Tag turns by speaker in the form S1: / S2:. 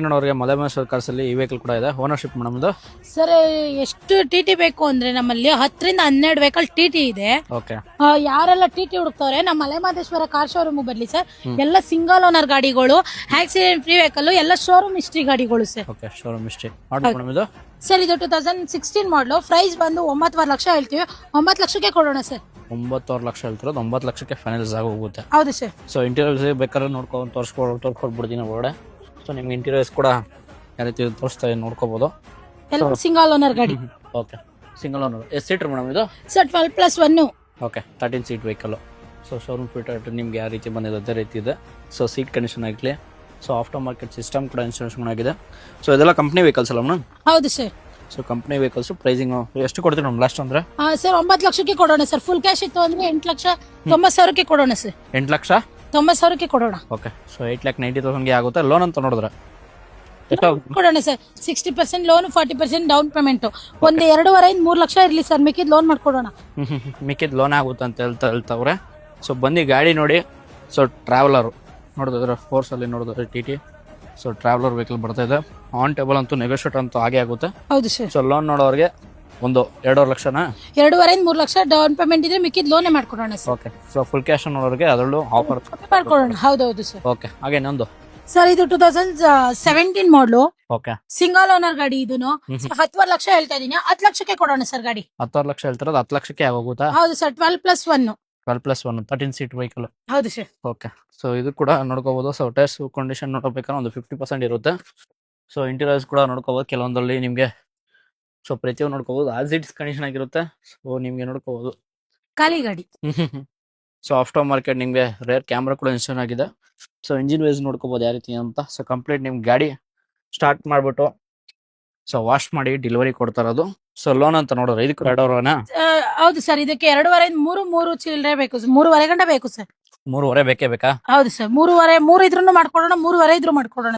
S1: ನೋಡೋರಿಗೆ ಮಲೆಮೈಸೂರು cars ಅಲ್ಲಿ ಈ vehicle ಕೂಡ ಇದೆ. ಓನರ್ಶಿಪ್ ನಮ್ದು
S2: ಸರ್ ಎಷ್ಟು ಟಿಟಿ ಬೇಕು ಅಂದ್ರೆ ನಮ್ಮಲ್ಲಿ 10 ರಿಂದ 12 ವೆಹಿಕಲ್ ಟಿಟಿ ಇದೆ.
S1: ಓಕೆ.
S2: ಯಾರೆಲ್ಲ ಟಿಟಿ ಹುಡುಕ್ತವ್ರೆ ನಮ್ಮ ಮಲೆಮಹದೇಶ್ವರ ಕಾರ್ ಶೋರೂಮ್ ಬರ್ಲಿ ಸರ್. ಎಲ್ಲ ಸಿಂಗಲ್ ಓನರ್ ಗಾಡಿಗಳು, ಆಕ್ಸಿಡೆಂಟ್ ಫ್ರೀ ವೆಹಿಕಲ್, ಎಲ್ಲ ಶೋರೂಮ್ ಹಿಸ್ಟ್ರಿ ಗಾಡಿಗಳು ಸರ್.
S1: ಓಕೆ, ಶೋರೂಮ್ ಮಿಸ್ಟೇಕ್ ಮಾಡಬೇಕು ಇದು.
S2: ಸರ್ ಇದು 2016 ಮಾಡಲು. ಪ್ರೈಸ್ ಬಂದು 9.5 ಲಕ್ಷ ಹೇಳ್ತೀವಿ. 9 ಲಕ್ಷಕ್ಕೆ ಕೊಡೋಣ ಸರ್.
S1: 9.5 ಲಕ್ಷ ಹೇಳ್ತಿರೋದು, 9 ಲಕ್ಷಕ್ಕೆ ಫೈನಲ್ಸ್ ಆಗಿ ಹೋಗುತ್ತೆ.
S2: ಹೌದು ಸರ್.
S1: ಸೊ ಇಂಟೀರಿಯರ್ಸ್ ಬೇಕಾದ್ರೆ ನೋಡ್ಕೊಂಡು ತೋರಿಸ್ಕೊಡ್ಬಿಡ್ತೀನಿ ಒಳಗಡೆ. ಸೊ ನಿಮ್ಗೆ ಇಂಟೀರಿಯರ್ಸ್ ಕೂಡ ಯಾವ ರೀತಿ ತೋರಿಸ್ತಾ ನೋಡ್ಕೋಬಹುದು.
S2: ಎಲ್ಲ ಸಿಂಗಲ್ ಓನರ್ ಗಾಡಿ.
S1: Okay, single owner. ಎಷ್ಟು ಸೀಟರ್ ಮೇಡಮ್ ಇದು?
S2: Sir 12+1.
S1: Okay, 13 seat vehicle. So showroom fit ನಿಮ್ಗೆ ಯಾವ ರೀತಿ ಬಂದಿದೆ ಅದೇ ರೀತಿ ಇದೆ. ಸೊ ಸೀಟ್ ಕಂಡೀಷನ್ ಆಗಲಿ, ಸೊ ಆಫ್ಟರ್ ಮಾರ್ಕೆಟ್ ಸಿಸ್ಟಮ್ ಕೂಡ ಇನ್ಸ್ಟಾಲೇಷನ್ ಆಗಿದೆ. ಸೊ ಇದೆಲ್ಲ ಕಂಪ್ನಿ ವೆಹಿಕಲ್ಸ್ ಅಲ್ಲ ಮೇಡಮ್?
S2: ಹೌದು sir.
S1: So company vehicles pricing ಎಷ್ಟು ಕೊಡ್ತೀವಿ ನಮ್ಮ ಲಾಸ್ಟ್ ಅಂದ್ರೆ?
S2: ಸರ್ 9 ಲಕ್ಷಕ್ಕೆ ಕೊಡೋಣ ಸರ್. ಫುಲ್ ಕ್ಯಾಶ್ ಇತ್ತು ಅಂದ್ರೆ 8,90,000ಕ್ಕೆ ಕೊಡೋಣ ಸರ್.
S1: 8,90,000
S2: ಕೊಡೋಣ.
S1: ಓಕೆ. ಸೊ 8,90,000ಗೆ ಆಗುತ್ತೆ. ಲೋನ್ ಅಂತ ನೋಡಿದ್ರೆ
S2: ಕೊಡೋಣ ಸರ್. 60% loan, 40% down payment. ಒಂದು 2.5 ಇಂದ 3 ಲಕ್ಷ ಇರ್ಲಿ ಸರ್, ಮಿಕ್ಕಿದ್ ಲೋನ್ ಮಾಡ್ಕೊಡೋಣ.
S1: ಮಿಕ್ಕಿದ್ ಲೋನ್ ಆಗುತ್ತೆ ಅಂತ ಹೇಳ್ತಾವ್ರೆ. ಸೊ ಬನ್ನಿ ಗಾಡಿ ನೋಡಿ. ಸೊ ಟ್ರಾವೆಲರ್ ನೋಡಿದ್ರೆ ಫೋರ್ಸ್ ಅಲ್ಲಿ ನೋಡಿದ್ರೆ ಟಿ. ಸೊ ಟ್ರಾವೆಲರ್ ವೆಹಿಕಲ್ ಬರ್ತಾ ಇದೆ. ಆನ್ ಟೇಬಲ್ ಅಂತೂ ನೆಗೋಷಿಯೇಟ್ ಅಂತೂ ಆಗೇ ಆಗುತ್ತೆ.
S2: ಹೌದು ಸರ್.
S1: ಸೊ ಲೋನ್ ನೋಡೋರಿಗೆ ಒಂದು 2.5 ಲಕ್ಷನಾ?
S2: 2.5 ಇಂದ 3 ಲಕ್ಷ ಡೌನ್ ಪೇಮೆಂಟ್ ಇದ್ರೆ ಮಿಕ್ಕಿದ್ ಲೋನೇ ಮಾಡ್ಕೊಡೋಣ sir.
S1: Okay. So full cash ನೋಡೋರಿಗೆ ಅದರಲ್ಲೂ ಆಫರ್
S2: ಮಾಡ್ಕೊಡೋಣ. ಹೌದೌದು ಸರ್.
S1: ಓಕೆ. ಹಾಗೆ ಇನ್ನೊಂದು
S2: ಸರ್ ಇದು 2017 ಮಾಡಲು.
S1: ಓಕೆ.
S2: ಸಿಂಗಲ್ ಓನರ್ ಗಾಡಿ. ಇದನ್ನು 10 ಲಕ್ಷ ಹೇಳ್ತಾ ಇದೀನಿ. 10 ಲಕ್ಷಕ್ಕೆ ಕೊಡೋಣ ಸರ್ ಗಾಡಿ.
S1: 10 ಲಕ್ಷ ಹೇಳ್ತಿರೋದು 10 ಲಕ್ಷಕ್ಕೆ ಆಗೋಗುತ್ತಾ?
S2: ಹೌದು ಸರ್. 12+1.
S1: 12+1 13 seat vehicle.
S2: ಹೌದು ಸರ್.
S1: ಓಕೆ. ಸೊ ಇದು ಕೂಡ ನೋಡ್ಕೋಬಹುದು. ಸೊ ಟೈರ್ಸ್ ಕಂಡೀಷನ್ ನೋಡ್ಬೇಕಾದ್ರೆ ಒಂದು 50% ಇರುತ್ತೆ. ಸೊ ಇಂಟೀರಿಯರ್ಸ್ ಕೂಡ ನೋಡ್ಕೋಬಹುದು. ಕೆಲವೊಂದಲ್ಲಿ ನಿಮ್ಗೆ ಸೊ ಪ್ರತಿಯೊಂದು ನೋಡ್ಕೋಬಹುದು. ಆಸ್ ಇಟ್ಸ್ ಕಂಡೀಷನ್ ಆಗಿರುತ್ತೆ. ಸೊ ನಿಮ್ಗೆ ನೋಡ್ಕೋಬಹುದು
S2: ಖಾಲಿ ಗಾಡಿ.
S1: ಸೊ ಆಫ್ಟರ್ ಮಾರ್ಕೆಟ್ ನಿಮ್ಗೆ ರೇರ್ ಕ್ಯಾಮ್ರಾ ಕೂಡ ಇನ್ಸ್ಟಾಲ್ ಆಗಿದೆ. ಸೊ ಇಂಜಿನ್ ವೈಸ್ ನೋಡ್ಕೋಬಹುದು ಯಾವ ರೀತಿ ಅಂತ. ಸೊ ಕಂಪ್ಲೀಟ್ ನಿಮ್ಗೆ ಗಾಡಿ ಸ್ಟಾರ್ಟ್ ಮಾಡ್ಬಿಟ್ಟು ಸೊ ವಾಶ್ ಮಾಡಿ ಡೆಲಿವರಿ ಕೊಡ್ತಾ ಇರೋದು. ಸೊ ಲೋನ್ ಅಂತ ನೋಡಿದ್ರೆ ಇದಕ್ಕೆ 2.5.
S2: ಹೌದು ಸರ್. ಇದಕ್ಕೆ 2.5 ಇಂದ 3 ಚಿಲ್ಲರೆ ಬೇಕು. 3.5 ಗಂಟೆ ಬೇಕು ಸರ್.
S1: 3.5 ಬೇಕೇ ಬೇಕಾ?
S2: ಹೌದು ಸರ್. 3.5 ಇದ್ರೂ ಮಾಡ್ಕೊಡೋಣ, 3.5 ಇದ್ರೂ ಮಾಡ್ಕೊಡೋಣ.